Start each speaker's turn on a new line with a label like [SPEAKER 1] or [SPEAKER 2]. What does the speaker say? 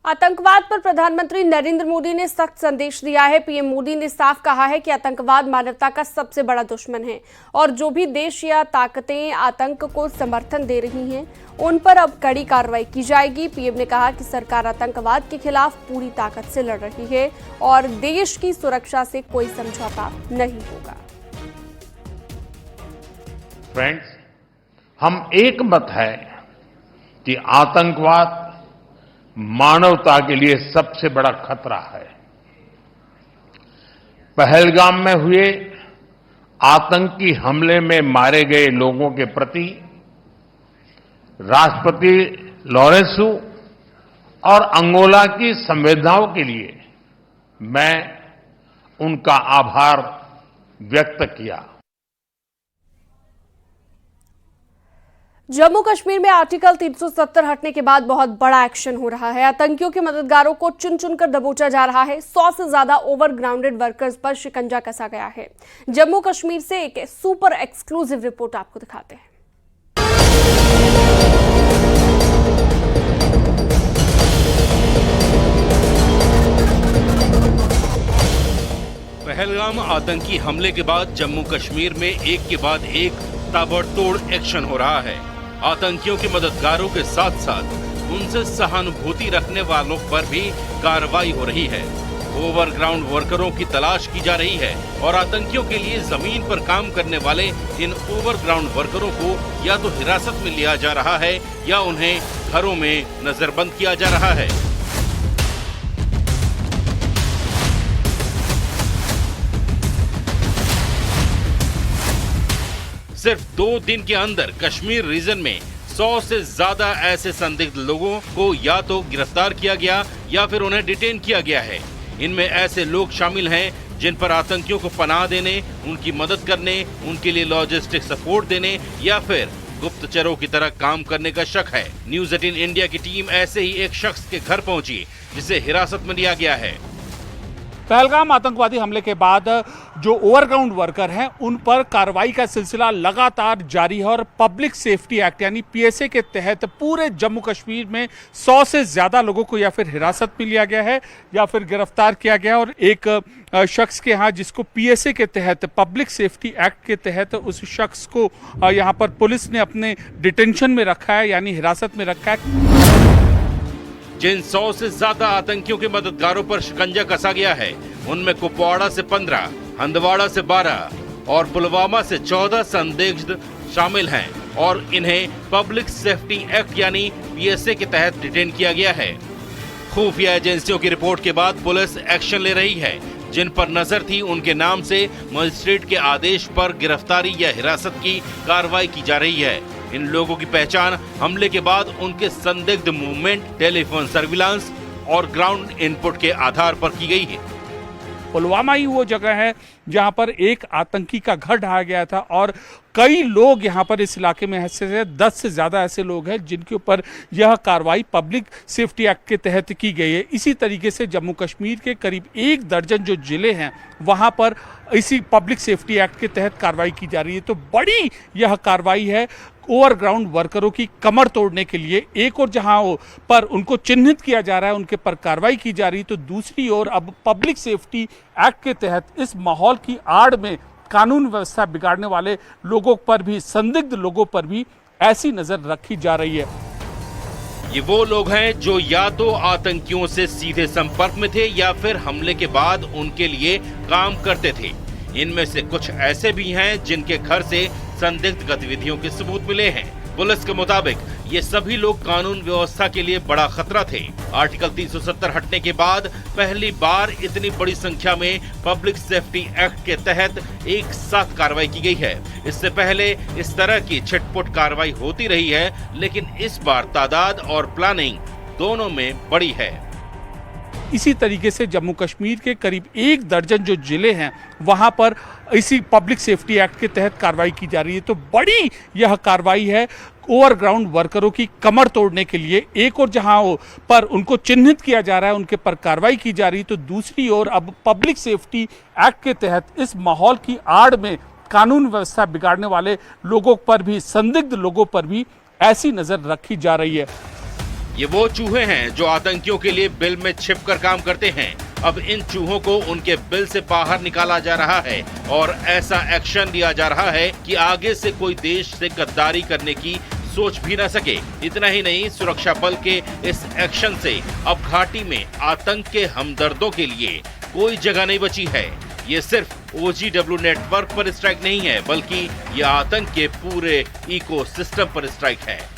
[SPEAKER 1] आतंकवाद पर प्रधानमंत्री नरेंद्र मोदी ने सख्त संदेश दिया है। पीएम मोदी ने साफ कहा है कि आतंकवाद मानवता का सबसे बड़ा दुश्मन है और जो भी देश या ताकतें आतंक को समर्थन दे रही हैं, उन पर अब कड़ी कार्रवाई की जाएगी। पीएम ने कहा कि सरकार आतंकवाद के खिलाफ पूरी ताकत से लड़ रही है और देश की सुरक्षा से कोई समझौता नहीं होगा।
[SPEAKER 2] फ्रेंड्स, हम एक मत है कि आतंकवाद मानवता के लिए सबसे बड़ा खतरा है। पहलगाम में हुए आतंकी हमले में मारे गए लोगों के प्रति राष्ट्रपति लॉरेंसो और अंगोला की संवेदनाओं के लिए मैं उनका आभार व्यक्त किया।
[SPEAKER 1] जम्मू कश्मीर में आर्टिकल 370 हटने के बाद बहुत बड़ा एक्शन हो रहा है। आतंकियों के मददगारों को चुन चुनकर दबोचा जा रहा है। 100 से ज्यादा ओवरग्राउंडेड वर्कर्स पर शिकंजा कसा गया है। जम्मू कश्मीर से एक सुपर एक्सक्लूसिव रिपोर्ट आपको दिखाते हैं।
[SPEAKER 3] पहलगाम आतंकी हमले के बाद जम्मू कश्मीर में एक के बाद एक ताबड़तोड़ एक्शन हो रहा है। आतंकियों के मददगारों के साथ साथ उनसे सहानुभूति रखने वालों पर भी कार्रवाई हो रही है। ओवरग्राउंड वर्करों की तलाश की जा रही है और आतंकियों के लिए जमीन पर काम करने वाले इन ओवरग्राउंड वर्करों को या तो हिरासत में लिया जा रहा है या उन्हें घरों में नजरबंद किया जा रहा है। सिर्फ 2 दिन के अंदर कश्मीर रीजन में 100 से ज्यादा ऐसे संदिग्ध लोगों को या तो गिरफ्तार किया गया या फिर उन्हें डिटेन किया गया है। इनमें ऐसे लोग शामिल हैं जिन पर आतंकियों को पनाह देने, उनकी मदद करने, उनके लिए लॉजिस्टिक सपोर्ट देने या फिर गुप्तचरों की तरह काम करने का शक है। न्यूज़ 18 इंडिया की टीम ऐसे ही एक शख्स के घर पहुंची जिसे हिरासत में लिया गया है।
[SPEAKER 4] पहलगाम आतंकवादी हमले के बाद जो ओवरग्राउंड वर्कर हैं उन पर कार्रवाई का सिलसिला लगातार जारी है और पब्लिक सेफ्टी एक्ट यानी पीएसए के तहत पूरे जम्मू कश्मीर में 100 से ज्यादा लोगों को या फिर हिरासत में लिया गया है या फिर गिरफ्तार किया गया। और एक शख्स के यहाँ जिसको पीएसए के तहत पब्लिक सेफ्टी एक्ट के तहत उस शख्स को यहाँ पर पुलिस ने अपने डिटेंशन में रखा है यानी हिरासत में रखा है।
[SPEAKER 3] जिन 100 से ज्यादा आतंकियों के मददगारों पर शिकंजा कसा गया है उनमें कुपवाड़ा से 15, हंदवाड़ा से 12 और पुलवामा से 14 संदिग्ध शामिल हैं और इन्हें पब्लिक सेफ्टी एक्ट यानी पीएसए के तहत डिटेन किया गया है। खुफिया एजेंसियों की रिपोर्ट के बाद पुलिस एक्शन ले रही है। जिन पर नजर थी उनके नाम से मजिस्ट्रेट के आदेश पर गिरफ्तारी या हिरासत की कार्रवाई की जा रही है। इन लोगों की पहचान हमले के बाद उनके संदिग्ध मूवमेंट, टेलीफोन सर्विलांस और ग्राउंड इनपुट के आधार पर की गई है।
[SPEAKER 4] पुलवामा ही वो जगह है जहां पर एक आतंकी का घर ढाया गया था और कई लोग यहां पर इस इलाके में ऐसे 10 से ज्यादा ऐसे लोग हैं जिनके ऊपर यह कार्रवाई पब्लिक सेफ्टी एक्ट के तहत की गई है। इसी तरीके से जम्मू कश्मीर के करीब 1 दर्जन जो जिले हैं वहां पर इसी पब्लिक सेफ्टी एक्ट के तहत कार्रवाई की जा रही है। तो बड़ी यह कार्रवाई है ओवरग्राउंड वर्करों की कमर तोड़ने के लिए। एक और जहां पर उनको चिन्हित किया जा रहा है, उनके पर कार्रवाई की जा रही है, तो दूसरी ओर अब पब्लिक सेफ्टी एक्ट के तहत इस माहौल की आड़ में कानून व्यवस्था बिगाड़ने वाले लोगों पर भी, संदिग्ध लोगों पर भी ऐसी नजर रखी जा रही है।
[SPEAKER 3] ये वो लोग हैं जो या तो आतंकियों से सीधे संपर्क में थे या फिर हमले के बाद उनके लिए काम करते थे। इनमें से कुछ ऐसे भी हैं जिनके घर से संदिग्ध गतिविधियों के सबूत मिले हैं। पुलिस के मुताबिक ये सभी लोग कानून व्यवस्था के लिए बड़ा खतरा थे। आर्टिकल 370 हटने के बाद पहली बार इतनी बड़ी संख्या में पब्लिक सेफ्टी एक्ट के तहत एक साथ कार्रवाई की गई है। इससे पहले इस तरह की छिटपुट कार्रवाई होती रही है, लेकिन इस बार तादाद और प्लानिंग दोनों में बड़ी है।
[SPEAKER 4] इसी तरीके से जम्मू कश्मीर के करीब 1 दर्जन जो जिले हैं वहां पर इसी पब्लिक सेफ्टी एक्ट के तहत कार्रवाई की जा रही है। तो बड़ी यह कार्रवाई है ओवरग्राउंड वर्करों की कमर तोड़ने के लिए। एक और जहां पर उनको चिन्हित किया जा रहा है, उनके पर कार्रवाई की जा रही है, तो दूसरी ओर अब पब्लिक सेफ्टी एक्ट के तहत इस माहौल की आड़ में कानून व्यवस्था बिगाड़ने वाले लोगों पर भी, संदिग्ध लोगों पर भी ऐसी नजर रखी जा रही है।
[SPEAKER 3] ये वो चूहे हैं जो आतंकियों के लिए बिल में छिपकर काम करते हैं। अब इन चूहों को उनके बिल से बाहर निकाला जा रहा है और ऐसा एक्शन लिया जा रहा है कि आगे से कोई देश से गद्दारी करने की सोच भी न सके। इतना ही नहीं, सुरक्षा बल के इस एक्शन से अब घाटी में आतंक के हमदर्दों के लिए कोई जगह नहीं बची है। ये सिर्फ OGW नेटवर्क पर स्ट्राइक नहीं है, बल्कि यह आतंक के पूरे इकोसिस्टम पर स्ट्राइक है।